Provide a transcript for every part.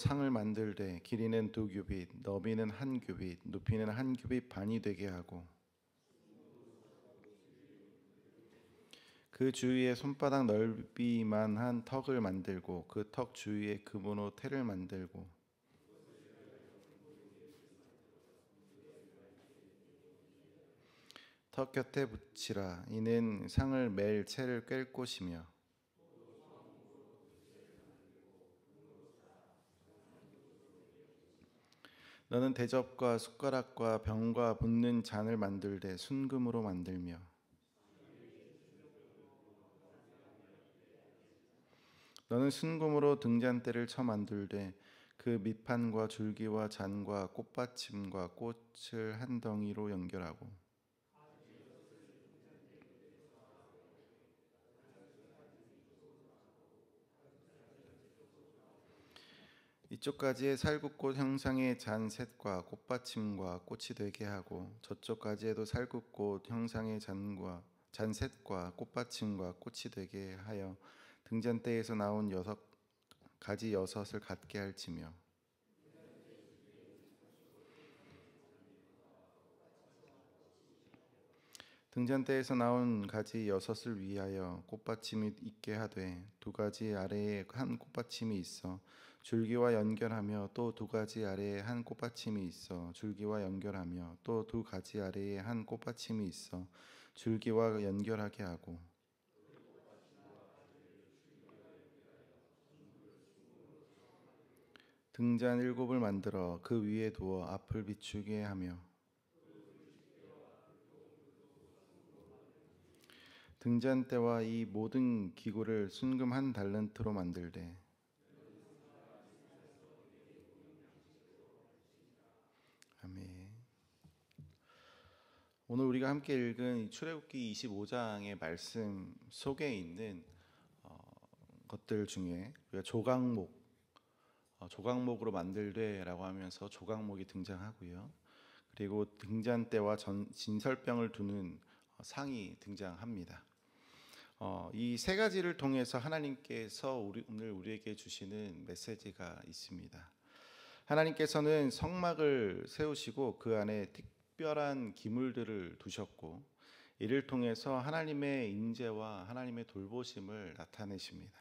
상을 만들되 길이는 2규빗, 너비는 1규빗, 높이는 1규빗 반이 되게 하고 그 주위에 손바닥 넓이만한 턱을 만들고 그 턱 주위에 금으로 태를 만들고 턱 곁에 붙이라. 이는 상을 맬 채를 꿰 곳이며 너는 대접과 숟가락과 병과 붓는 잔을 만들되 순금으로 만들며 너는 순금으로 등잔대를 쳐 만들되 그 밑판과 줄기와 잔과 꽃받침과 꽃을 한 덩이로 연결하고 이쪽 가지에 살구꽃 형상의 잔 셋과 꽃받침과 꽃이 되게 하고 저쪽 가지에도 살구꽃 형상의 잔 셋과 꽃받침과 꽃이 되게 하여 등잔대에서 나온 가지 6을 갖게 할지며 등잔대에서 나온 가지 6을 위하여 꽃받침이 있게 하되 2가지 아래에 한 꽃받침이 있어 줄기와 연결하며 또 2가지 아래에 한 꽃받침이 있어 줄기와 연결하며 또 2가지 아래에 한 꽃받침이 있어 줄기와 연결하게 하고 등잔 7을 만들어 그 위에 두어 앞을 비추게 하며 등잔대와 이 모든 기구를 순금 1달란트로 만들되 아멘. 오늘 우리가 함께 읽은 출애굽기 25장의 말씀 속에 있는 것들 중에 우리가 조각목으로 만들되라고 하면서 조각목이 등장하고요. 그리고 등잔대와 진설병을 두는 상이 등장합니다. 이 세 가지를 통해서 하나님께서 오늘 우리에게 주시는 메시지가 있습니다. 하나님께서는 성막을 세우시고 그 안에 특별한 기물들을 두셨고 이를 통해서 하나님의 임재와 하나님의 돌보심을 나타내십니다.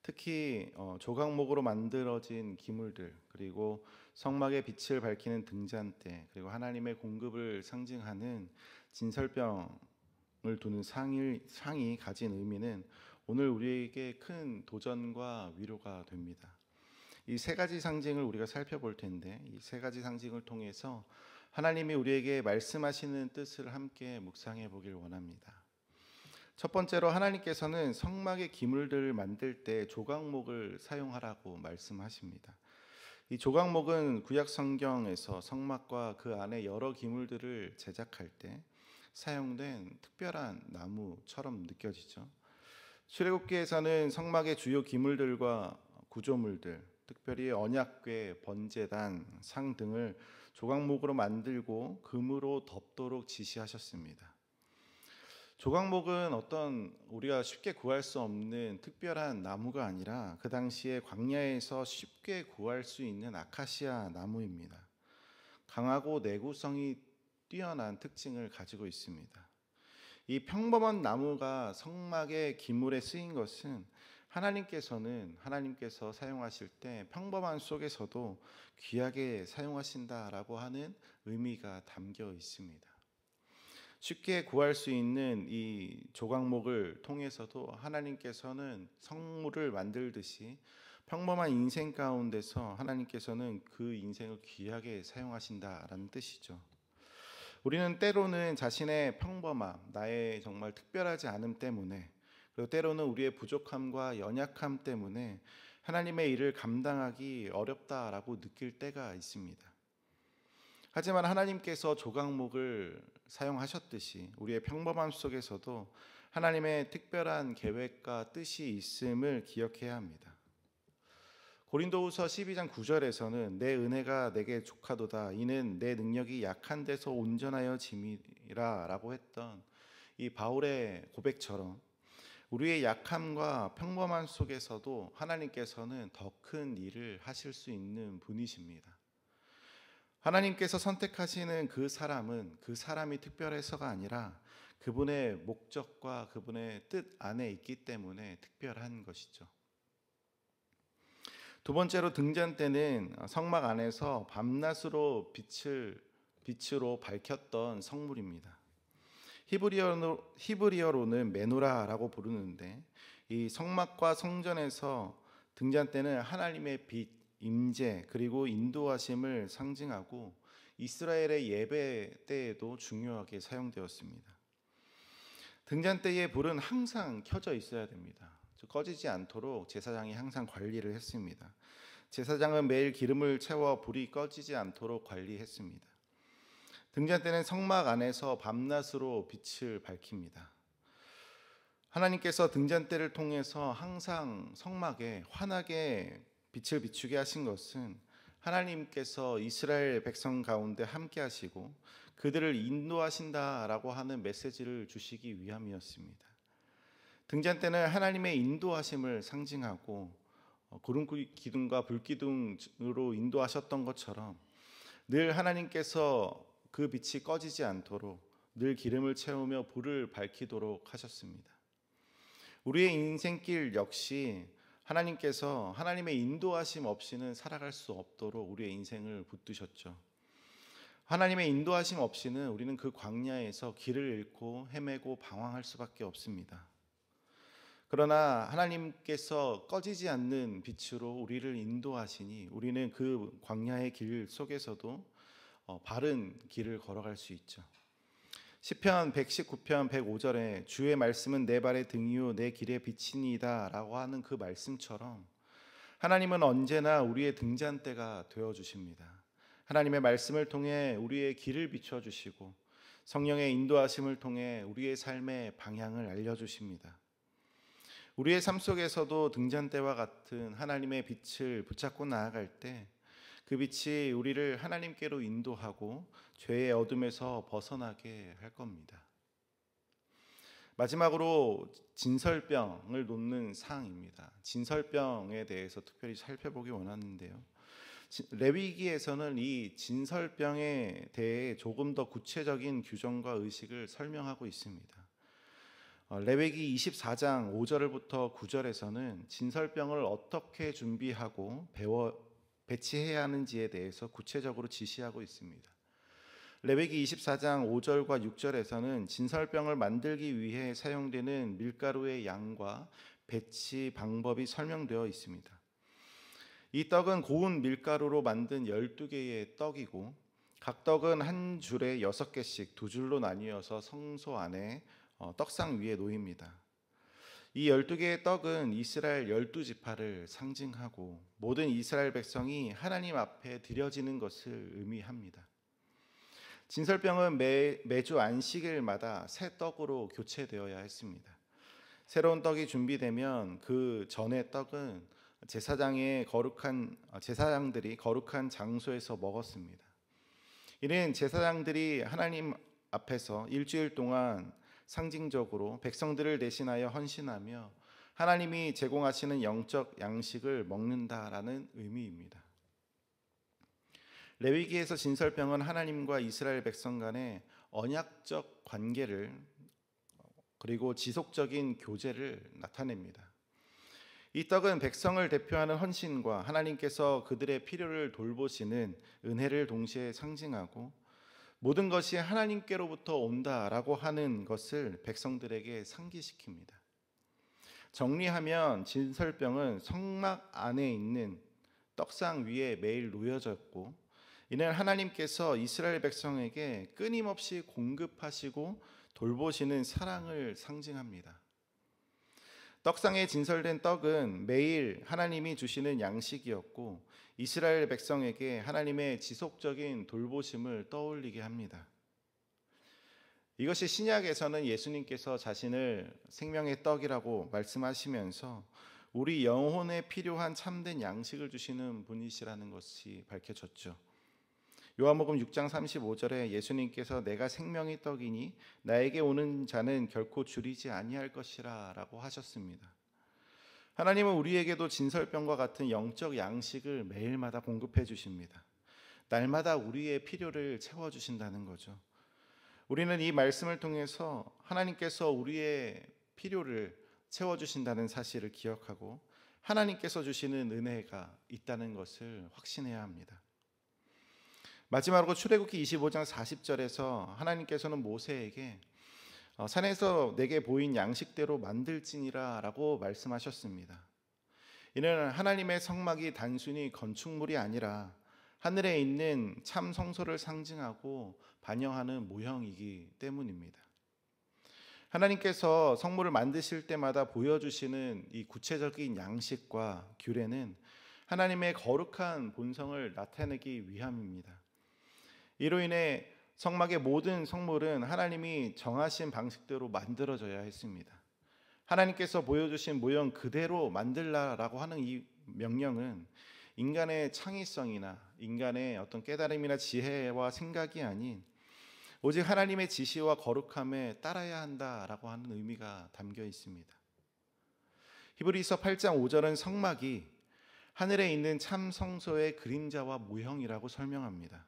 특히 조각목으로 만들어진 기물들, 그리고 성막의 빛을 밝히는 등잔대, 그리고 하나님의 공급을 상징하는 진설병을 두는 상이 가진 의미는 오늘 우리에게 큰 도전과 위로가 됩니다. 이 세 가지 상징을 우리가 살펴볼 텐데 이 세 가지 상징을 통해서 하나님이 우리에게 말씀하시는 뜻을 함께 묵상해 보길 원합니다. 첫 번째로 하나님께서는 성막의 기물들을 만들 때 조각목을 사용하라고 말씀하십니다. 이 조각목은 구약 성경에서 성막과 그 안에 여러 기물들을 제작할 때 사용된 특별한 나무처럼 느껴지죠. 출애굽기에서는 성막의 주요 기물들과 구조물들, 특별히 언약궤, 번제단, 상 등을 조각목으로 만들고 금으로 덮도록 지시하셨습니다. 조각목은 어떤 우리가 쉽게 구할 수 없는 특별한 나무가 아니라 그 당시에 광야에서 쉽게 구할 수 있는 아카시아 나무입니다. 강하고 내구성이 뛰어난 특징을 가지고 있습니다. 이 평범한 나무가 성막의 기물에 쓰인 것은 하나님께서 사용하실 때 평범한 속에서도 귀하게 사용하신다라고 하는 의미가 담겨 있습니다. 쉽게 구할 수 있는 이 조각목을 통해서도 하나님께서는 성물을 만들듯이 평범한 인생 가운데서 하나님께서는 그 인생을 귀하게 사용하신다라는 뜻이죠. 우리는 때로는 자신의 평범함, 나의 정말 특별하지 않음 때문에, 그리고 때로는 우리의 부족함과 연약함 때문에 하나님의 일을 감당하기 어렵다라고 느낄 때가 있습니다. 하지만 하나님께서 조각목을 사용하셨듯이 우리의 평범함 속에서도 하나님의 특별한 계획과 뜻이 있음을 기억해야 합니다. 고린도후서 12장 9절에서는 내 은혜가 내게 족하도다 이는 내 능력이 약한 데서 온전하여 짐이라 라고 했던 이 바울의 고백처럼 우리의 약함과 평범함 속에서도 하나님께서는 더 큰 일을 하실 수 있는 분이십니다. 하나님께서 선택하시는 그 사람은 그 사람이 특별해서가 아니라 그분의 목적과 그분의 뜻 안에 있기 때문에 특별한 것이죠. 두 번째로 등잔 때는 성막 안에서 밤낮으로 빛으로 밝혔던 성물입니다. 히브리어로는 메노라라고 부르는데 이 성막과 성전에서 등잔 때는 하나님의 빛, 임재 그리고 인도하심을 상징하고 이스라엘의 예배 때에도 중요하게 사용되었습니다. 등잔 때의 불은 항상 켜져 있어야 됩니다. 꺼지지 않도록 제사장이 항상 관리를 했습니다. 제사장은 매일 기름을 채워 불이 꺼지지 않도록 관리했습니다. 등잔 때는 성막 안에서 밤낮으로 빛을 밝힙니다. 하나님께서 등잔대를 통해서 항상 성막에 환하게 빛을 비추게 하신 것은 하나님께서 이스라엘 백성 가운데 함께 하시고 그들을 인도하신다라고 하는 메시지를 주시기 위함이었습니다. 등잔대는 하나님의 인도하심을 상징하고 구름 기둥과 불 기둥으로 인도하셨던 것처럼 늘 하나님께서 그 빛이 꺼지지 않도록 늘 기름을 채우며 불을 밝히도록 하셨습니다. 우리의 인생길 역시 하나님께서 하나님의 인도하심 없이는 살아갈 수 없도록 우리의 인생을 붙드셨죠. 하나님의 인도하심 없이는 우리는 그 광야에서 길을 잃고 헤매고 방황할 수밖에 없습니다. 그러나 하나님께서 꺼지지 않는 빛으로 우리를 인도하시니 우리는 그 광야의 길 속에서도 바른 길을 걸어갈 수 있죠. 시편 119편 105절에 주의 말씀은 내 발의 등이요 내 길의 빛이니이다 라고 하는 그 말씀처럼 하나님은 언제나 우리의 등잔대가 되어주십니다. 하나님의 말씀을 통해 우리의 길을 비춰주시고 성령의 인도하심을 통해 우리의 삶의 방향을 알려주십니다. 우리의 삶 속에서도 등잔대와 같은 하나님의 빛을 붙잡고 나아갈 때 그 빛이 우리를 하나님께로 인도하고 죄의 어둠에서 벗어나게 할 겁니다. 마지막으로 진설병을 놓는 사항입니다. 진설병에 대해서 특별히 살펴보기 원하는데요. 레위기에서는 이 진설병에 대해 조금 더 구체적인 규정과 의식을 설명하고 있습니다. 레위기 24장 5절부터 9절에서는 진설병을 어떻게 준비하고 배치해야 하는지에 대해서 구체적으로 지시하고 있습니다. 레위기 24장 5절과 6절에서는 진설병을 만들기 위해 사용되는 밀가루의 양과 배치 방법이 설명되어 있습니다. 이 떡은 고운 밀가루로 만든 12개의 떡이고 각 떡은 한 줄에 6개씩 두 줄로 나뉘어서 성소 안에 떡상 위에 놓입니다. 이 12개의 떡은 이스라엘 12지파를 상징하고 모든 이스라엘 백성이 하나님 앞에 드려지는 것을 의미합니다. 진설병은 매주 안식일마다 새 떡으로 교체되어야 했습니다. 새로운 떡이 준비되면 그 전의 떡은 제사장들이 거룩한 장소에서 먹었습니다. 이는 제사장들이 하나님 앞에서 일주일 동안 상징적으로 백성들을 대신하여 헌신하며 하나님이 제공하시는 영적 양식을 먹는다라는 의미입니다. 레위기에서 진설병은 하나님과 이스라엘 백성 간의 언약적 관계를 그리고 지속적인 교제를 나타냅니다. 이 떡은 백성을 대표하는 헌신과 하나님께서 그들의 필요를 돌보시는 은혜를 동시에 상징하고 모든 것이 하나님께로부터 온다라고 하는 것을 백성들에게 상기시킵니다. 정리하면 진설병은 성막 안에 있는 떡상 위에 매일 놓여졌고 이는 하나님께서 이스라엘 백성에게 끊임없이 공급하시고 돌보시는 사랑을 상징합니다. 떡상에 진설된 떡은 매일 하나님이 주시는 양식이었고 이스라엘 백성에게 하나님의 지속적인 돌보심을 떠올리게 합니다. 이것이 신약에서는 예수님께서 자신을 생명의 떡이라고 말씀하시면서 우리 영혼에 필요한 참된 양식을 주시는 분이시라는 것이 밝혀졌죠. 요한복음 6장 35절에 예수님께서 내가 생명의 떡이니 나에게 오는 자는 결코 줄이지 아니할 것이라 라고 하셨습니다. 하나님은 우리에게도 진설병과 같은 영적 양식을 매일마다 공급해 주십니다. 날마다 우리의 필요를 채워주신다는 거죠. 우리는 이 말씀을 통해서 하나님께서 우리의 필요를 채워주신다는 사실을 기억하고 하나님께서 주시는 은혜가 있다는 것을 확신해야 합니다. 마지막으로 출애굽기 25장 40절에서 하나님께서는 모세에게 산에서 내게 보인 양식대로 만들지니라 라고 말씀하셨습니다. 이는 하나님의 성막이 단순히 건축물이 아니라 하늘에 있는 참 성소를 상징하고 반영하는 모형이기 때문입니다. 하나님께서 성물을 만드실 때마다 보여주시는 이 구체적인 양식과 규례는 하나님의 거룩한 본성을 나타내기 위함입니다. 이로 인해 성막의 모든 성물은 하나님이 정하신 방식대로 만들어져야 했습니다. 하나님께서 보여주신 모형 그대로 만들라라고 하는 이 명령은 인간의 창의성이나 인간의 어떤 깨달음이나 지혜와 생각이 아닌 오직 하나님의 지시와 거룩함에 따라야 한다라고 하는 의미가 담겨 있습니다. 히브리서 8장 5절은 성막이 하늘에 있는 참 성소의 그림자와 모형이라고 설명합니다.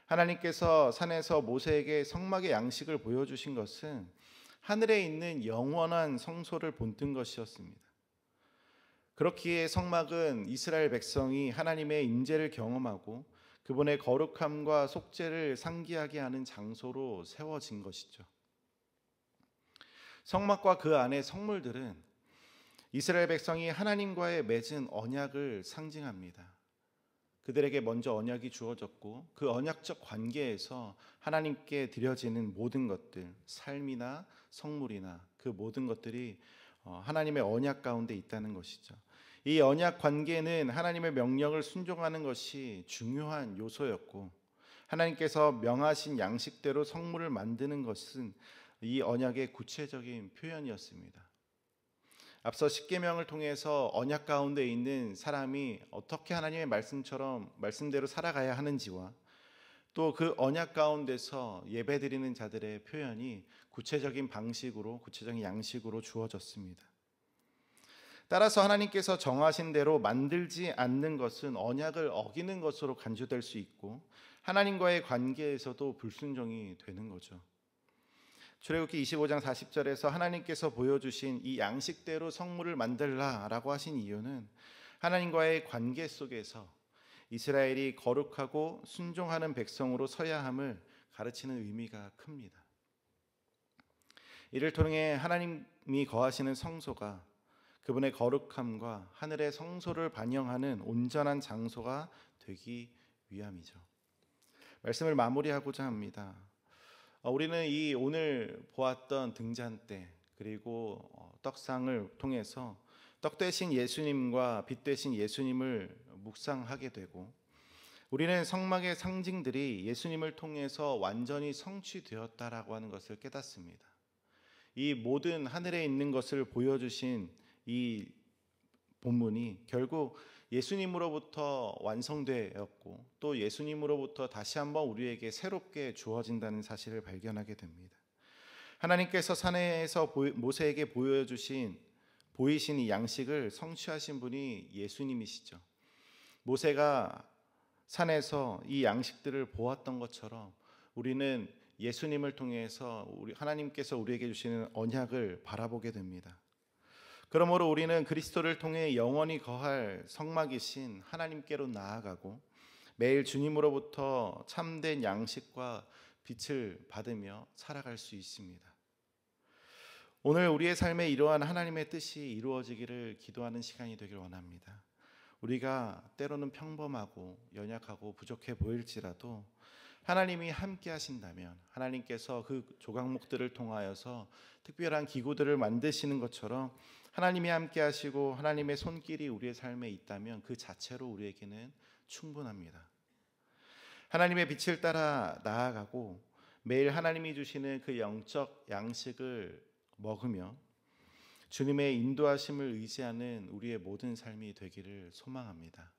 하나님께서 산에서 모세에게 성막의 양식을 보여주신 것은 하늘에 있는 영원한 성소를 본뜬 것이었습니다. 그렇기에 성막은 이스라엘 백성이 하나님의 임재를 경험하고 그분의 거룩함과 속죄를 상기하게 하는 장소로 세워진 것이죠. 성막과 그 안의 성물들은 이스라엘 백성이 하나님과의 맺은 언약을 상징합니다. 그들에게 먼저 언약이 주어졌고 그 언약적 관계에서 하나님께 드려지는 모든 것들, 삶이나 성물이나 그 모든 것들이 하나님의 언약 가운데 있다는 것이죠. 이 언약 관계는 하나님의 명령을 순종하는 것이 중요한 요소였고 하나님께서 명하신 양식대로 성물을 만드는 것은 이 언약의 구체적인 표현이었습니다. 앞서 십계명을 통해서 언약 가운데 있는 사람이 어떻게 하나님의 말씀대로 살아가야 하는지와 또 그 언약 가운데서 예배드리는 자들의 표현이 구체적인 방식으로 구체적인 양식으로 주어졌습니다. 따라서 하나님께서 정하신 대로 만들지 않는 것은 언약을 어기는 것으로 간주될 수 있고 하나님과의 관계에서도 불순종이 되는 거죠. 출애굽기 25장 40절에서 하나님께서 보여주신 이 양식대로 성물을 만들라라고 하신 이유는 하나님과의 관계 속에서 이스라엘이 거룩하고 순종하는 백성으로 서야 함을 가르치는 의미가 큽니다. 이를 통해 하나님이 거하시는 성소가 그분의 거룩함과 하늘의 성소를 반영하는 온전한 장소가 되기 위함이죠. 말씀을 마무리하고자 합니다. 우리는 이 오늘 보았던 등잔대 그리고 떡상을 통해서 떡 대신 예수님과 빛 대신 예수님을 묵상하게 되고 우리는 성막의 상징들이 예수님을 통해서 완전히 성취되었다라고 하는 것을 깨닫습니다. 이 모든 하늘에 있는 것을 보여주신 이 본문이 결국 예수님으로부터 완성되었고 또 예수님으로부터 다시 한번 우리에게 새롭게 주어진다는 사실을 발견하게 됩니다. 하나님께서 산에서 모세에게 보이신 이 양식을 성취하신 분이 예수님이시죠. 모세가 산에서 이 양식들을 보았던 것처럼 우리는 예수님을 통해서 하나님께서 우리에게 주시는 언약을 바라보게 됩니다. 그러므로 우리는 그리스도를 통해 영원히 거할 성막이신 하나님께로 나아가고 매일 주님으로부터 참된 양식과 빛을 받으며 살아갈 수 있습니다. 오늘 우리의 삶에 이러한 하나님의 뜻이 이루어지기를 기도하는 시간이 되길 원합니다. 우리가 때로는 평범하고 연약하고 부족해 보일지라도 하나님이 함께 하신다면 하나님께서 그 조각목들을 통하여서 특별한 기구들을 만드시는 것처럼 하나님이 함께 하시고 하나님의 손길이 우리의 삶에 있다면 그 자체로 우리에게는 충분합니다. 하나님의 빛을 따라 나아가고 매일 하나님이 주시는 그 영적 양식을 먹으며 주님의 인도하심을 의지하는 우리의 모든 삶이 되기를 소망합니다.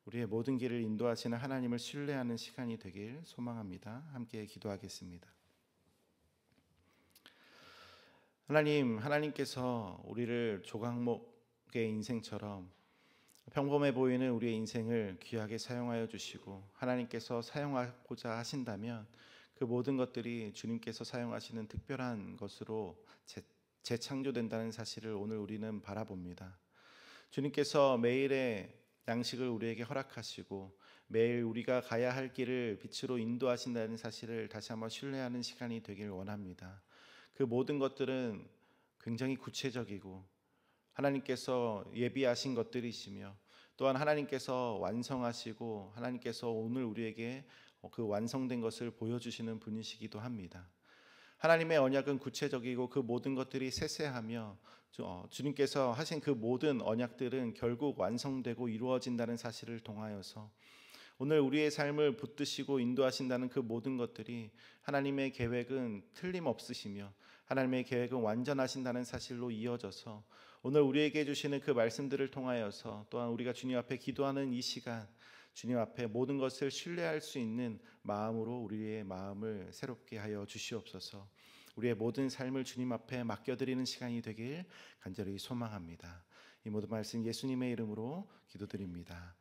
우리의 모든 길을 인도하시는 하나님을 신뢰하는 시간이 되길 소망합니다. 함께 기도하겠습니다. 하나님께서 우리를 조각목의 인생처럼 평범해 보이는 우리의 인생을 귀하게 사용하여 주시고 하나님께서 사용하고자 하신다면 그 모든 것들이 주님께서 사용하시는 특별한 것으로 재창조된다는 사실을 오늘 우리는 바라봅니다. 주님께서 매일의 양식을 우리에게 허락하시고 매일 우리가 가야 할 길을 빛으로 인도하신다는 사실을 다시 한번 신뢰하는 시간이 되길 원합니다. 그 모든 것들은 굉장히 구체적이고 하나님께서 예비하신 것들이시며 또한 하나님께서 완성하시고 하나님께서 오늘 우리에게 그 완성된 것을 보여주시는 분이시기도 합니다. 하나님의 언약은 구체적이고 그 모든 것들이 세세하며 주님께서 하신 그 모든 언약들은 결국 완성되고 이루어진다는 사실을 통하여서 오늘 우리의 삶을 붙드시고 인도하신다는 그 모든 것들이 하나님의 계획은 틀림없으시며 하나님의 계획은 완전하신다는 사실로 이어져서 오늘 우리에게 주시는 그 말씀들을 통하여서 또한 우리가 주님 앞에 기도하는 이 시간 주님 앞에 모든 것을 신뢰할 수 있는 마음으로 우리의 마음을 새롭게 하여 주시옵소서. 우리의 모든 삶을 주님 앞에 맡겨드리는 시간이 되길 간절히 소망합니다. 이 모든 말씀 예수님의 이름으로 기도드립니다.